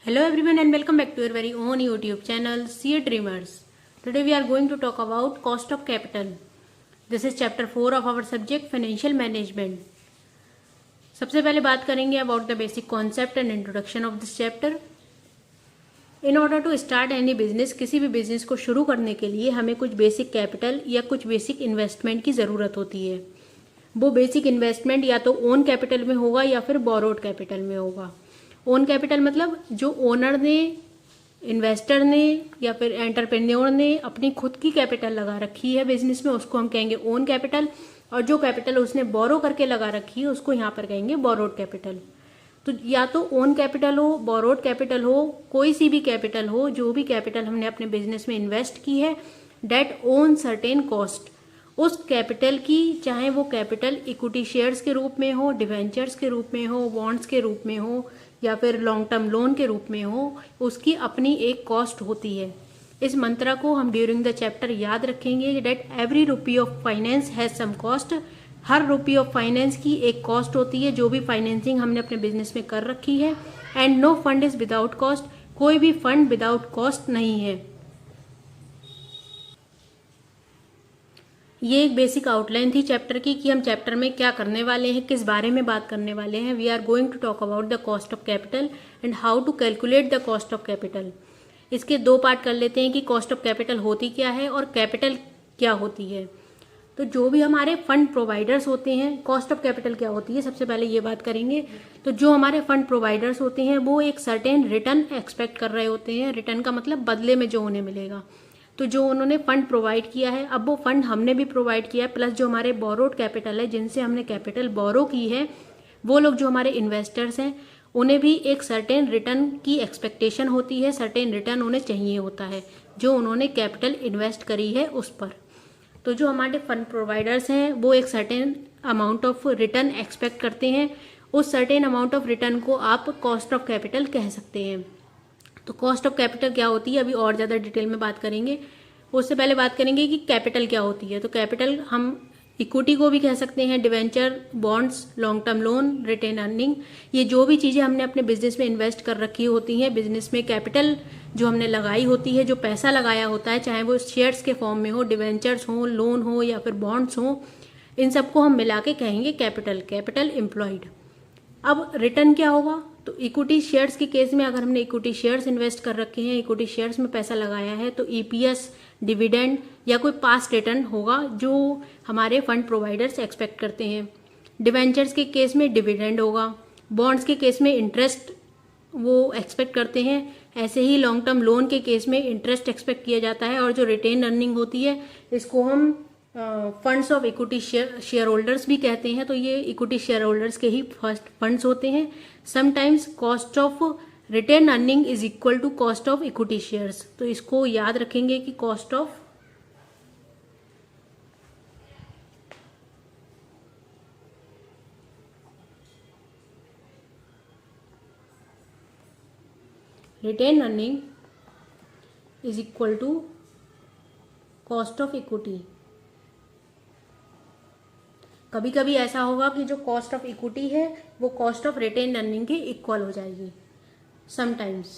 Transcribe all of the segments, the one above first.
Hello everyone and welcome back to your very own YouTube channel CA Dreamers. Today we are going to talk about cost of capital. This is chapter 4 of our subject financial management. सबसे पहले बात करेंगे about the basic concept and introduction of this chapter. In order to start any business, किसी भी business को शुरू करने के लिए हमें कुछ बेसिक कैपिटल या कुछ बेसिक इन्वेस्टमेंट की ज़रूरत होती है. वो बेसिक इन्वेस्टमेंट या तो ओन कैपिटल में होगा या फिर बोरोड कैपिटल में होगा. ओन कैपिटल मतलब जो ओनर ने, इन्वेस्टर ने या फिर एंटरप्रेन्योर ने अपनी खुद की कैपिटल लगा रखी है बिजनेस में, उसको हम कहेंगे ओन कैपिटल. और जो कैपिटल उसने बोरो करके लगा रखी है उसको यहाँ पर कहेंगे बोरोड कैपिटल. तो या तो ओन कैपिटल हो, बोरोड कैपिटल हो, कोई सी भी कैपिटल हो, जो भी कैपिटल हमने अपने बिजनेस में इन्वेस्ट की है, डेट ओन सर्टेन कॉस्ट, उस कैपिटल की, चाहे वो कैपिटल इक्विटी शेयर्स के रूप में हो, डिवेंचर्स के रूप में हो, बॉन्ड्स के रूप में हो या फिर लॉन्ग टर्म लोन के रूप में हो, उसकी अपनी एक कॉस्ट होती है. इस मंत्र को हम ड्यूरिंग द चैप्टर याद रखेंगे that every rupee of finance has some cost. हर रुपी ऑफ फाइनेंस की एक कॉस्ट होती है जो भी फाइनेंसिंग हमने अपने बिजनेस में कर रखी है. And no fund is without cost, कोई भी फंड विदाउट कॉस्ट नहीं है. ये एक बेसिक आउटलाइन थी चैप्टर की कि हम चैप्टर में क्या करने वाले हैं, किस बारे में बात करने वाले हैं. We are going to talk about the cost of capital and how to calculate the cost of capital. इसके दो पार्ट कर लेते हैं कि कॉस्ट ऑफ कैपिटल होती क्या है और कैपिटल क्या होती है. तो जो भी हमारे फंड प्रोवाइडर्स होते हैं, कॉस्ट ऑफ कैपिटल क्या होती है सबसे पहले ये बात करेंगे. तो जो हमारे फंड प्रोवाइडर्स होते हैं वो एक सर्टेन रिटर्न एक्सपेक्ट कर रहे होते हैं. रिटर्न का मतलब बदले में जो उन्हें मिलेगा. तो जो उन्होंने फंड प्रोवाइड किया है, अब वो फंड हमने भी प्रोवाइड किया है, प्लस जो हमारे बोरोड कैपिटल है, जिनसे हमने कैपिटल बोरो की है, वो लोग जो हमारे इन्वेस्टर्स हैं उन्हें भी एक सर्टेन रिटर्न की एक्सपेक्टेशन होती है. सर्टेन रिटर्न उन्हें चाहिए होता है जो उन्होंने कैपिटल इन्वेस्ट करी है उस पर. तो जो हमारे फंड प्रोवाइडर्स हैं वो एक certain amount of return expect करते हैं. उस सर्टेन अमाउंट ऑफ रिटर्न को आप कॉस्ट ऑफ कैपिटल कह सकते हैं. तो कॉस्ट ऑफ कैपिटल क्या होती है अभी और ज़्यादा डिटेल में बात करेंगे. उससे पहले बात करेंगे कि कैपिटल क्या होती है. तो कैपिटल हम इक्विटी को भी कह सकते हैं, debenture, bonds, long term loan, retained earning, ये जो भी चीज़ें हमने अपने बिजनेस में इन्वेस्ट कर रखी होती हैं, बिजनेस में कैपिटल जो हमने लगाई होती है, जो पैसा लगाया होता है, चाहे वो शेयर्स के फॉर्म में हो, डिवेंचर्स हो, लोन हो या फिर बॉन्ड्स हो, इन सबको हम मिला के कहेंगे कैपिटल, कैपिटल एम्प्लॉयड. अब रिटर्न क्या होगा. तो इक्विटी शेयर्स के केस में अगर हमने इक्विटी शेयर्स इन्वेस्ट कर रखे हैं, इक्विटी शेयर्स में पैसा लगाया है, तो ईपीएस, डिविडेंड या कोई पास्ट रिटर्न होगा जो हमारे फंड प्रोवाइडर्स एक्सपेक्ट करते हैं. डिवेंचर्स के केस में डिविडेंड होगा. बॉन्ड्स के केस में इंटरेस्ट वो एक्सपेक्ट करते हैं. ऐसे ही लॉन्ग टर्म लोन के केस में इंटरेस्ट एक्सपेक्ट किया जाता है. और जो रिटेन अर्निंग होती है इसको हम funds of equity share holders भी कहते हैं. तो ये इक्विटी शेयर होल्डर्स के ही फर्स्ट फंड्स होते हैं. Sometimes cost of retained earning is equal to cost of equity shares. तो इसको याद रखेंगे कि cost of retained earning is equal to cost of equity. कभी कभी ऐसा होगा कि जो कॉस्ट ऑफ इक्विटी है वो कॉस्ट ऑफ रिटेन अर्निंग के इक्वल हो जाएगी समटाइम्स.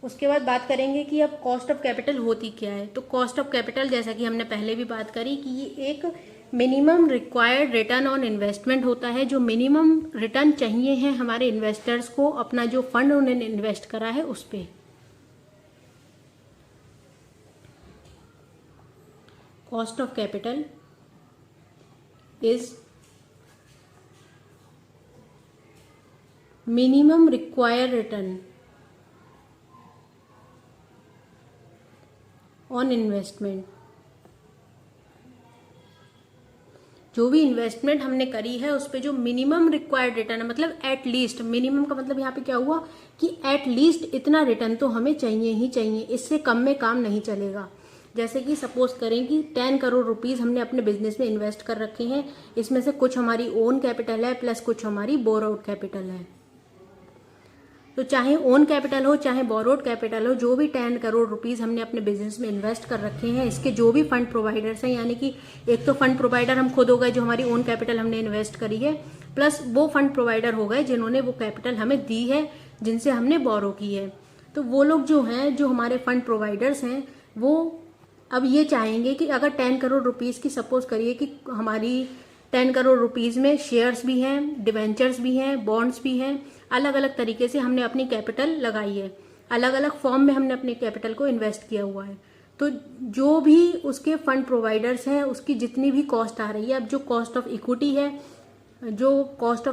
उसके बाद बात करेंगे कि अब कॉस्ट ऑफ कैपिटल होती क्या है. तो कॉस्ट ऑफ कैपिटल जैसा कि हमने पहले भी बात करी कि ये एक minimum required return on investment होता है. जो मिनिमम रिटर्न चाहिए है हमारे इन्वेस्टर्स को अपना जो फंड उन्होंने इन्वेस्ट करा है उस पर. Cost of capital is minimum required return on investment. जो भी इन्वेस्टमेंट हमने करी है उस पे जो मिनिमम रिक्वायर्ड रिटर्न है, मतलब एट लीस्ट, मिनिमम का मतलब यहाँ पे क्या हुआ कि एट लीस्ट इतना रिटर्न तो हमें चाहिए ही चाहिए, इससे कम में काम नहीं चलेगा. जैसे कि सपोज करें कि 10 करोड़ रुपीस हमने अपने बिजनेस में इन्वेस्ट कर रखे हैं. इसमें से कुछ हमारी ओन कैपिटल है प्लस कुछ हमारी बोरोड कैपिटल है. तो चाहे ओन कैपिटल हो चाहे बोरोड कैपिटल हो, जो भी 10 करोड़ रुपीस हमने अपने बिजनेस में इन्वेस्ट कर रखे हैं, इसके जो भी फंड प्रोवाइडर्स हैं, यानी कि एक तो फंड प्रोवाइडर हम खुद हो गए जो हमारी ओन कैपिटल हमने इन्वेस्ट करी है, प्लस वो फंड प्रोवाइडर हो गए जिन्होंने वो कैपिटल हमें दी है, जिनसे हमने बोरो की है। तो वो लोग जो हैं, जो हमारे फंड प्रोवाइडर्स हैं, वो अब ये चाहेंगे कि अगर 10 करोड़ रुपीज़ की, सपोज करिए कि हमारी 10 करोड़ रुपीज़ में शेयर्स भी हैं, डिवेंचर्स भी हैं, बॉन्ड्स भी हैं, अलग अलग तरीके से हमने अपनी कैपिटल लगाई है, अलग अलग फॉर्म में हमने अपने कैपिटल को इन्वेस्ट किया हुआ है। तो जो भी उसके फंड प्रोवाइडर्स हैं, उसकी जितनी भी कॉस्ट आ रही है, अब जो कॉस्ट ऑफ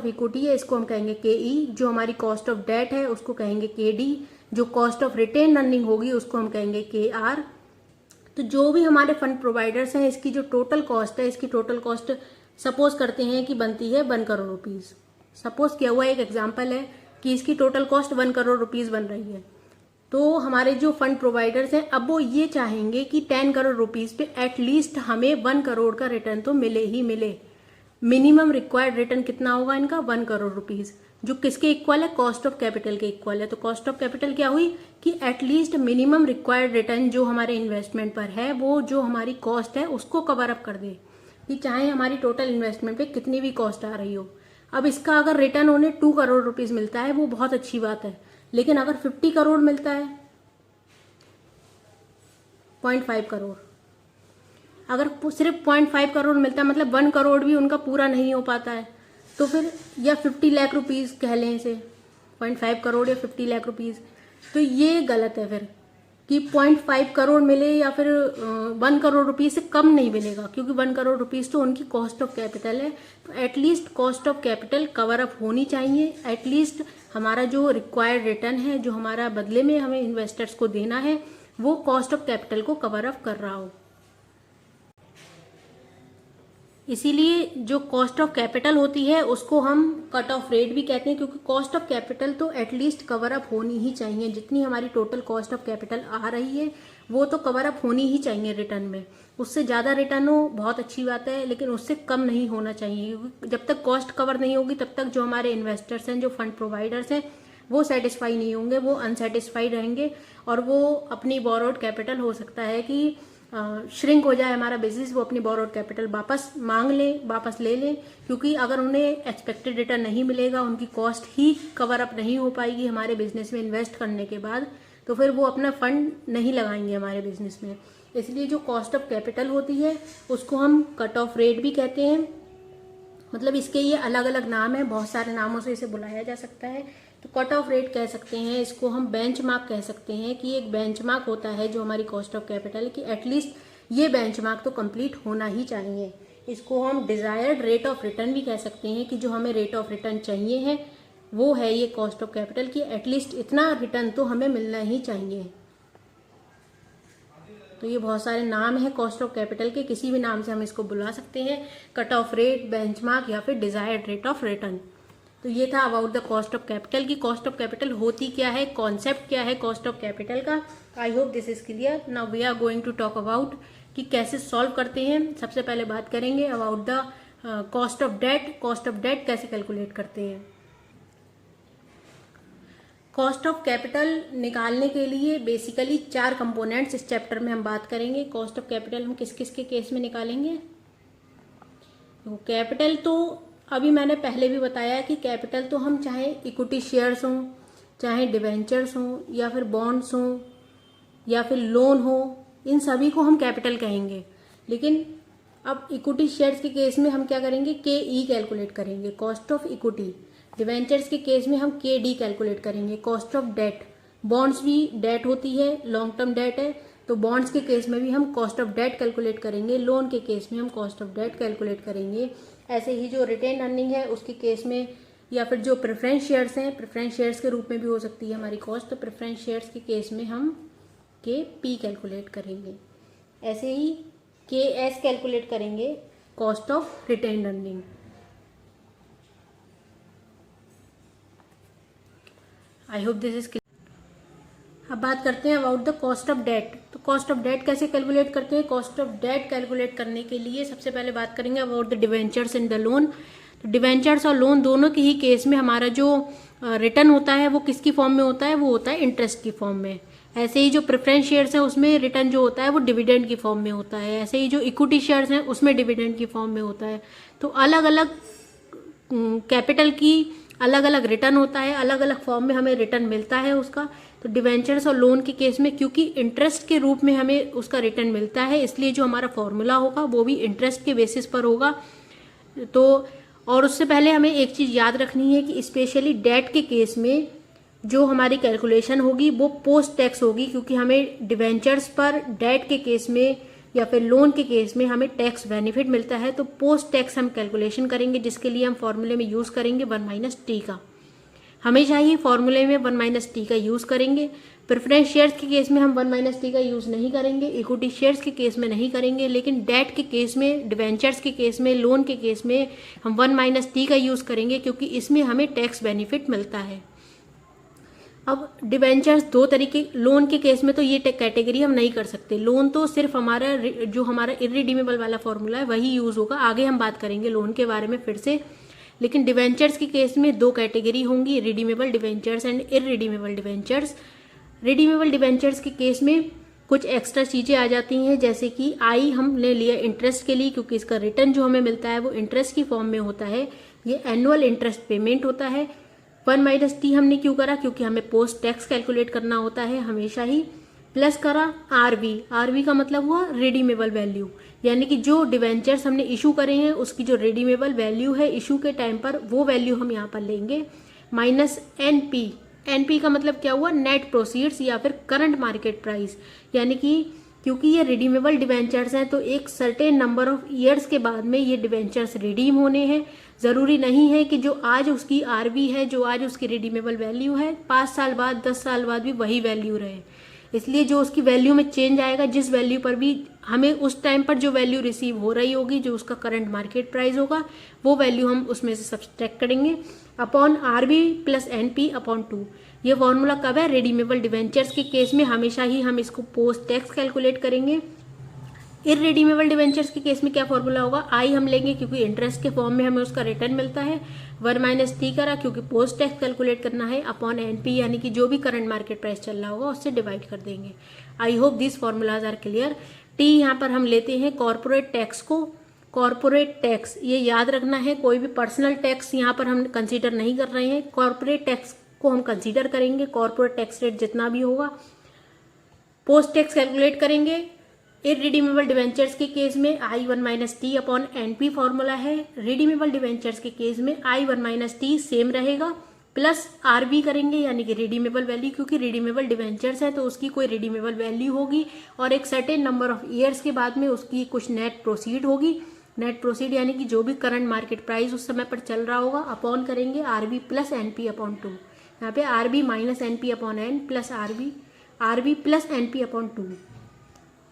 इक्विटी है, इसको हम कहेंगे KE, जो हमारी कॉस्ट ऑफ डेट है उसको कहेंगे KD, जो कॉस्ट ऑफ रिटेन अर्निंग होगी उसको हम कहेंगे KR। तो जो भी हमारे फंड प्रोवाइडर्स हैं, इसकी जो टोटल कॉस्ट है, इसकी टोटल कॉस्ट सपोज करते हैं कि बनती है 1 करोड़ रुपीज़। सपोज किया हुआ एक एग्जांपल है कि इसकी टोटल कॉस्ट 1 करोड़ रुपीज़ बन रही है। तो हमारे जो फंड प्रोवाइडर्स हैं, अब वो ये चाहेंगे कि 10 करोड़ रुपीज़ पे एटलीस्ट हमें 1 करोड़ का रिटर्न तो मिले ही मिले। मिनिमम रिक्वायर्ड रिटर्न कितना होगा इनका? 1 करोड़ रुपीज़, जो किसके इक्वल है? कॉस्ट ऑफ कैपिटल के इक्वल है। तो कॉस्ट ऑफ कैपिटल क्या हुई कि एटलीस्ट मिनिमम रिक्वायर्ड रिटर्न जो हमारे इन्वेस्टमेंट पर है, वो जो हमारी कॉस्ट है उसको कवर अप कर दे, कि चाहे हमारी टोटल इन्वेस्टमेंट पे कितनी भी कॉस्ट आ रही हो। अब इसका अगर रिटर्न उन्हें 2 करोड़ रुपीज़ मिलता है, वो बहुत अच्छी बात है। लेकिन अगर 50 करोड़ मिलता है, 0.5 करोड़, अगर सिर्फ 0.5 करोड़ मिलता है, मतलब 1 करोड़ भी उनका पूरा नहीं हो पाता है, तो फिर या 50 लाख रुपीज़ कह लें इसे, 0.5 करोड़ या 50 लाख रुपीज़, तो ये गलत है फिर कि 0.5 करोड़ मिले या फिर 1 करोड़ रुपीज़ से कम नहीं मिलेगा, क्योंकि 1 करोड़ रुपीज़ तो उनकी कॉस्ट ऑफ कैपिटल है। तो at least cost of capital cover up होनी चाहिए। एटलीस्ट हमारा जो रिक्वायर्ड रिटर्न है, जो हमारा बदले में हमें इन्वेस्टर्स को देना है, वो कॉस्ट ऑफ कैपिटल को कवर अप कर रहा हो। इसीलिए जो कॉस्ट ऑफ कैपिटल होती है उसको हम कट ऑफ रेट भी कहते हैं, क्योंकि कॉस्ट ऑफ कैपिटल तो एटलीस्ट कवर अप होनी ही चाहिए। जितनी हमारी टोटल कॉस्ट ऑफ कैपिटल आ रही है वो तो कवर अप होनी ही चाहिए रिटर्न में। उससे ज़्यादा रिटर्न हो बहुत अच्छी बात है, लेकिन उससे कम नहीं होना चाहिए, क्योंकि जब तक कॉस्ट कवर नहीं होगी तब तक जो हमारे इन्वेस्टर्स हैं, जो फंड प्रोवाइडर्स हैं, वो सेटिस्फाई नहीं होंगे, वो अनसेटिस्फाइड रहेंगे, और वो अपनी बोरोड कैपिटल हो सकता है कि श्रिंक हो जाए हमारा बिजनेस, वो अपनी बोरोड कैपिटल वापस मांग लें, वापस ले लें, क्योंकि अगर उन्हें एक्सपेक्टेड रिटर्न नहीं मिलेगा, उनकी कॉस्ट ही कवर अप नहीं हो पाएगी हमारे बिजनेस में इन्वेस्ट करने के बाद, तो फिर वो अपना फंड नहीं लगाएंगे हमारे बिजनेस में। इसलिए जो कॉस्ट ऑफ कैपिटल होती है उसको हम कट ऑफ रेट भी कहते हैं। मतलब इसके ये अलग अलग नाम है, बहुत सारे नामों से इसे बुलाया जा सकता है। तो कट ऑफ रेट कह सकते हैं, इसको हम बेंचमार्क कह सकते हैं कि एक बेंचमार्क होता है जो हमारी कॉस्ट ऑफ कैपिटल की एटलीस्ट ये बेंचमार्क तो कंप्लीट होना ही चाहिए। इसको हम डिजायर्ड रेट ऑफ रिटर्न भी कह सकते हैं कि जो हमें रेट ऑफ रिटर्न चाहिए है वो है ये कॉस्ट ऑफ कैपिटल की एटलीस्ट इतना रिटर्न तो हमें मिलना ही चाहिए। तो ये बहुत सारे नाम हैं कॉस्ट ऑफ कैपिटल के, किसी भी नाम से हम इसको बुला सकते हैं, कट ऑफ रेट, बेंचमार्क या फिर डिजायर्ड रेट ऑफ रिटर्न। तो ये था about the cost of capital की कॉस्ट ऑफ कैपिटल होती क्या है, कॉन्सेप्ट क्या है कॉस्ट ऑफ कैपिटल का। I hope this is clear. Now we are going to talk about कि कैसे सॉल्व करते हैं। सबसे पहले बात करेंगे about the cost of debt. Cost of debt कैसे कैलकुलेट करते हैं। कॉस्ट ऑफ कैपिटल निकालने के लिए बेसिकली 4 कंपोनेंट्स इस चैप्टर में हम बात करेंगे। कॉस्ट ऑफ कैपिटल हम किस किस के केस में निकालेंगे। तो कैपिटल तो अभी मैंने पहले भी बताया कि कैपिटल तो हम चाहे इक्विटी शेयर्स हों, चाहे डिवेंचर्स हों, या फिर बॉन्ड्स हों, या फिर लोन हो, इन सभी को हम कैपिटल कहेंगे। लेकिन अब इक्विटी शेयर्स के केस में हम क्या करेंगे, KE कैलकुलेट करेंगे, कॉस्ट ऑफ इक्विटी। डिवेंचर्स के केस में हम KD कैलकुलेट करेंगे, कॉस्ट ऑफ डेट। बॉन्ड्स भी डेट होती है, लॉन्ग टर्म डेट है, तो बॉन्ड्स के केस में भी हम कॉस्ट ऑफ डेट कैलकुलेट करेंगे, लोन के केस में हम कॉस्ट ऑफ डेट कैलकुलेट करेंगे। ऐसे ही जो रिटेन अर्निंग है उसके केस में, या फिर जो प्रेफरेंस शेयर्स हैं, प्रेफरेंस शेयर्स के रूप में भी हो सकती है हमारी कॉस्ट, तो प्रेफरेंस शेयर्स के केस में हम KP कैलकुलेट करेंगे। ऐसे ही KS कैलकुलेट करेंगे, cost of retained earning. I hope this is clear. अब बात करते हैं about the cost of debt. तो कॉस्ट ऑफ डेट कैसे कैलकुलेट करते हैं। कॉस्ट ऑफ डेट कैलकुलेट करने के लिए सबसे पहले बात करेंगे about the debentures and the loan. तो डिवेंचर्स और लोन दोनों के ही केस में हमारा जो रिटर्न होता है वो किसकी फॉर्म में होता है, वो होता है इंटरेस्ट की फॉर्म में। ऐसे ही जो प्रेफरेंस शेयर्स हैं उसमें रिटर्न जो होता है वो डिविडेंड की फॉर्म में होता है। ऐसे ही जो इक्विटी शेयर्स हैं उसमें डिविडेंड की फॉर्म में होता है। तो अलग अलग कैपिटल की अलग अलग रिटर्न होता है, अलग अलग फॉर्म में हमें रिटर्न मिलता है उसका। तो डिवेंचर्स और लोन के केस में क्योंकि इंटरेस्ट के रूप में हमें उसका रिटर्न मिलता है, इसलिए जो हमारा फॉर्मूला होगा वो भी इंटरेस्ट के बेसिस पर होगा। तो और उससे पहले हमें एक चीज़ याद रखनी है कि स्पेशली डेट के केस में जो हमारी कैलकुलेशन होगी वो पोस्ट टैक्स होगी, क्योंकि हमें डिवेंचर्स पर डेट के केस में या फिर लोन के केस में हमें टैक्स बेनिफिट मिलता है। तो पोस्ट टैक्स हम कैलकुलेशन करेंगे, जिसके लिए हम फॉर्मूले में यूज़ करेंगे 1 - t का। हमेशा ही फॉर्मूले में 1 - t का यूज़ करेंगे। प्रेफरेंस शेयर्स के केस में हम 1 - t का यूज़ नहीं करेंगे, इक्विटी शेयर्स के केस में नहीं करेंगे, लेकिन डेट के केस में, डिवेंचर्स के केस में, लोन के केस में हम 1 - t का यूज़ करेंगे, क्योंकि इसमें हमें टैक्स बेनिफिट मिलता है। अब डिवेंचर्स दो तरीके, लोन के केस में तो ये कैटेगरी हम नहीं कर सकते। लोन तो सिर्फ हमारा जो हमारा इररिडीमेबल वाला फॉर्मूला है वही यूज़ होगा। आगे हम बात करेंगे लोन के बारे में फिर से। लेकिन डिवेंचर्स के केस में दो कैटेगरी होंगी, redeemable debentures and irredeemable debentures. Redeemable debentures के केस में कुछ एक्स्ट्रा चीज़ें आ जाती हैं, जैसे कि आई हमने लिया इंटरेस्ट के लिए, क्योंकि इसका रिटर्न जो हमें मिलता है वो इंटरेस्ट की फॉर्म में होता है। ये एनुअल इंटरेस्ट पेमेंट होता है। 1 - t हमने क्यों करा, क्योंकि हमें पोस्ट टैक्स कैलकुलेट करना होता है हमेशा ही। प्लस करा आरवी का मतलब हुआ रिडीमेबल वैल्यू, यानी कि जो डिवेंचर्स हमने इशू करे हैं उसकी जो रिडीमेबल वैल्यू है इशू के टाइम पर, वो वैल्यू हम यहाँ पर लेंगे। माइनस एनपी का मतलब क्या हुआ, नेट प्रोसीड्स या फिर करंट मार्केट प्राइस, यानी कि क्योंकि ये रिडीमेबल डिवेंचर्स हैं तो एक सर्टेन नंबर ऑफ ईयर्स के बाद में ये डिवेंचर्स रिडीम होने हैं। ज़रूरी नहीं है कि जो आज उसकी आरवी है, जो आज उसकी रिडीमेबल वैल्यू है, 5 साल बाद 10 साल बाद भी वही वैल्यू रहे। इसलिए जो उसकी वैल्यू में चेंज आएगा, जिस वैल्यू पर भी हमें उस टाइम पर जो वैल्यू रिसीव हो रही होगी, जो उसका करंट मार्केट प्राइस होगा, वो वैल्यू हम उसमें से सब्सट्रैक्ट करेंगे upon RB plus NP upon 2। ये फॉर्मूला कब है, रिडीमेबल डिवेंचर्स के केस में हमेशा ही हम इसको पोस्ट टैक्स कैलकुलेट करेंगे। इररिडीमेबल डिवेंचर्स के केस में क्या फॉर्मूला होगा, आई हम लेंगे क्योंकि इंटरेस्ट के फॉर्म में हमें उसका रिटर्न मिलता है। 1 - t करा क्योंकि पोस्ट टैक्स कैलकुलेट करना है, अपॉन एनपी यानी कि जो भी करंट मार्केट प्राइस चल रहा होगा उससे डिवाइड कर देंगे। I hope this formulas are clear. T यहाँ पर हम लेते हैं कॉर्पोरेट टैक्स को। कॉर्पोरेट टैक्स ये याद रखना है, कोई भी पर्सनल टैक्स यहाँ पर हम कंसीडर नहीं कर रहे हैं, कॉर्पोरेट टैक्स को हम कंसीडर करेंगे। कॉर्पोरेट टैक्स रेट जितना भी होगा, पोस्ट टैक्स कैलकुलेट करेंगे। इररिडीमेबल डिवेंचर्स के केस में I1 - t upon NP formula है। रिडीमेबल डिवेंचर्स के केस में I1 - t सेम रहेगा, प्लस आरबी करेंगे यानी कि रिडीमेबल वैल्यू, क्योंकि रिडीमेबल डिवेंचर्स है तो उसकी कोई रिडीमेबल वैल्यू होगी और एक सर्टेन नंबर ऑफ ईयर्स के बाद में उसकी कुछ नेट प्रोसीड होगी। नेट प्रोसीड यानी कि जो भी करंट मार्केट प्राइस उस समय पर चल रहा होगा, अपॉन करेंगे आरबी प्लस एनपी अपॉन 2। यहाँ पे RB minus NP upon N plus RB plus NP upon 2,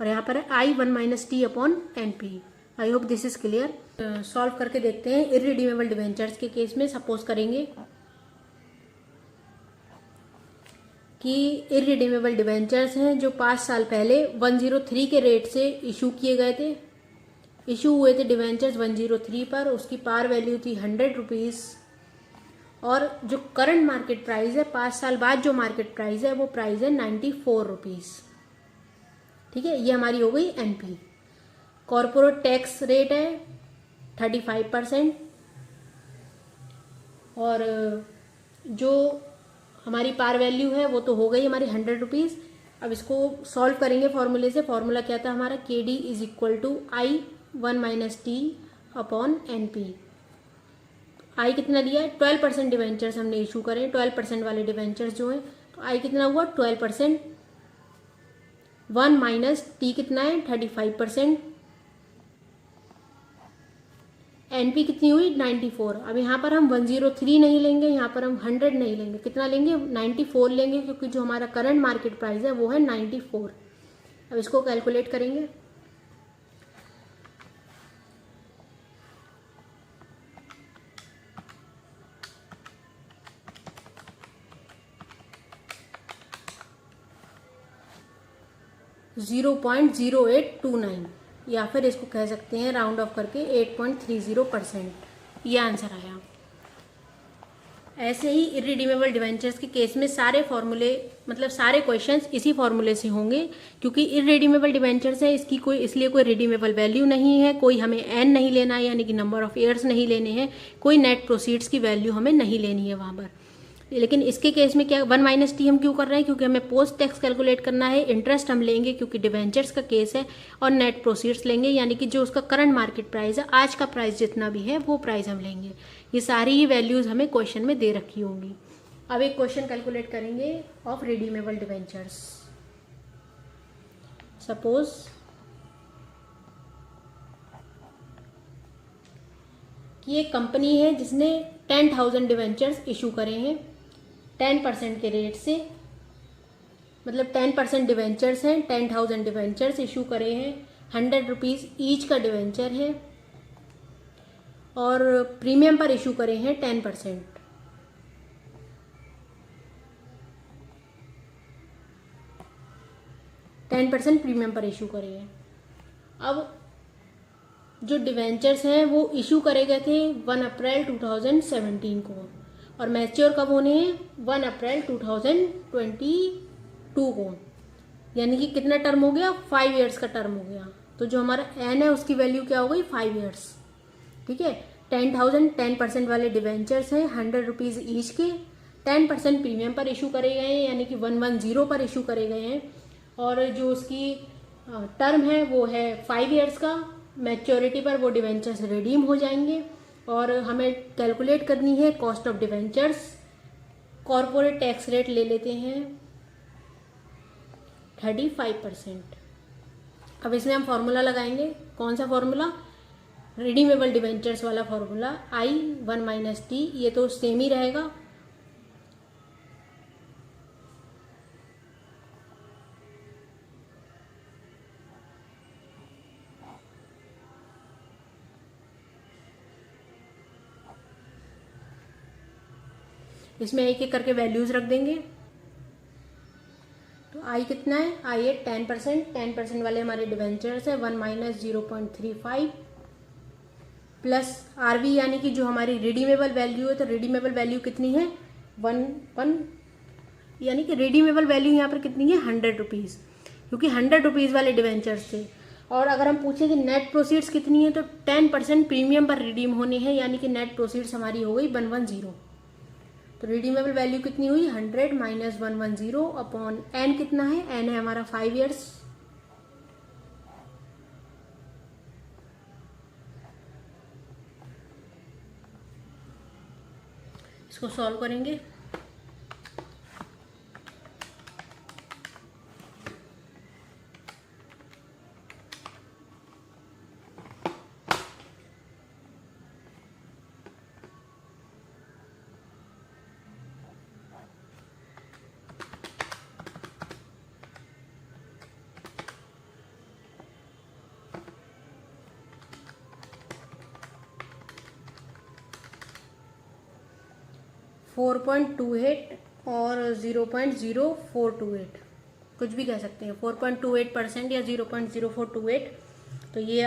और यहाँ पर है I1 - t upon NP. I hope this is clear. Solve करके देखते हैं। इररिडीमेबल डिवेंचर्स के केस में सपोज करेंगे कि इररिडीमेबल डिवेंचर्स हैं जो 5 साल पहले 103 के रेट से इशू किए गए थे, इशू हुए थे डिवेंचर्स 103 पर, उसकी पार वैल्यू थी 100 रुपीज़, और जो करंट मार्केट प्राइस है 5 साल बाद जो मार्केट प्राइस है वो प्राइस है 94 रुपीज़। ठीक है, ये हमारी हो गई एनपी। कॉर्पोरेट टैक्स रेट है 35%, और जो हमारी पार वैल्यू है वो तो हो गई हमारी 100 रुपीज़। अब इसको सॉल्व करेंगे फॉर्मूले से। फॉर्मूला क्या था हमारा, KD = I1 - t upon NP. आई कितना दिया है, 12% डिवेंचर्स हमने इशू करें, 12% वाले डिवेंचर्स जो हैं, तो आई कितना हुआ 12%। 1 - t कितना है 35%। एनपी कितनी हुई 94। अब यहाँ पर हम 103 नहीं लेंगे, यहाँ पर हम 100 नहीं लेंगे, कितना लेंगे 94 लेंगे, क्योंकि जो हमारा करंट मार्केट प्राइस है वो है 94। अब इसको कैलकुलेट करेंगे। $0.0829, या फिर इसको कह सकते हैं राउंड ऑफ करके 8.30%। ये आंसर आया। ऐसे ही इररिडीमेबल डिवेंचर्स के केस में सारे फॉर्मूले मतलब सारे क्वेश्चंस इसी फॉर्मूले से होंगे, क्योंकि इररिडीमेबल डिवेंचर्स है इसकी कोई इसलिए कोई रिडीमेबल वैल्यू नहीं है, कोई हमें एन नहीं लेना है यानी कि नंबर ऑफ ईयर्स नहीं लेने हैं, कोई नेट प्रोसीड्स की वैल्यू हमें नहीं लेनी है वहाँ पर। लेकिन इसके केस में क्या 1 माइनस टी हम क्यों कर रहे हैं, क्योंकि हमें पोस्ट टैक्स कैलकुलेट करना है, इंटरेस्ट हम लेंगे क्योंकि डिवेंचर्स का केस है, और नेट प्रोसीड्स लेंगे यानी कि जो उसका करंट मार्केट प्राइस है, आज का प्राइस जितना भी है वो प्राइस हम लेंगे। ये सारी ही वैल्यूज हमें क्वेश्चन में दे रखी होंगी। अब एक क्वेश्चन कैलकुलेट करेंगे ऑफ रिडीमेबल डिवेंचर्स। सपोज कि एक कंपनी है जिसने 10,000 डिवेंचर्स इशू करे हैं 10% के रेट से, मतलब 10% डिवेंचर्स हैं, 10,000 डिवेंचर्स इशू करे हैं, 100 रुपीज़ ईच का डिवेंचर है, और प्रीमियम पर इशू करे हैं 10%। प्रीमियम पर इशू करे हैं। अब जो डिवेंचर्स हैं वो इशू करे गए थे 1 अप्रैल 2017 को, और मैच्योर कब होने हैं 1 अप्रैल 2022 को, यानी कि कितना टर्म हो गया 5 ईयर्स का टर्म हो गया। तो जो हमारा एन है उसकी वैल्यू क्या हो गई 5 ईयर्स। ठीक है, 10,000 10% वाले डिवेंचर्स हैं 100 रुपीज़ ईच के, 10% प्रीमियम पर इशू करे गए हैं यानी कि 110 पर इशू करे गए हैं, और जो उसकी टर्म है वो है 5 ईयर्स का। मैच्योरिटी पर वो डिवेंचर्स रिडीम हो जाएंगे, और हमें कैलकुलेट करनी है cost of debentures. Corporate tax rate ले लेते हैं 35%। अब इसमें हम फॉर्मूला लगाएंगे, कौन सा फॉर्मूला, रिडीमेबल डिवेंचर्स वाला फॉर्मूला, I1 माइनस टी, ये तो सेम ही रहेगा। इसमें एक एक करके वैल्यूज रख देंगे। तो आई कितना है, आई है 10% वाले हमारे डिवेंचर्स है 1 माइनस 0.35 प्लस आरवी यानी कि जो हमारी रिडीमेबल वैल्यू है, तो रिडीमेबल वैल्यू कितनी है 1 यानी कि रिडीमेबल वैल्यू यहाँ पर कितनी है 100 रुपीज़, क्योंकि 100 रुपीज़ वाले डिवेंचर्स थे। और अगर हम पूछे कि नेट प्रोसीड्स कितनी है, तो 10% प्रीमियम पर रिडीम होने हैं यानी कि नेट प्रोसीड्स हमारी हो गई 110। तो रिडीमेबल वैल्यू कितनी हुई 100 माइनस 110 अपॉन एन कितना है, एन है हमारा 5 ईयर्स। इसको सॉल्व करेंगे। फोर 4.28 और 0.0428 कुछ भी कह सकते हैं, 4.28% या 0.0428। तो ये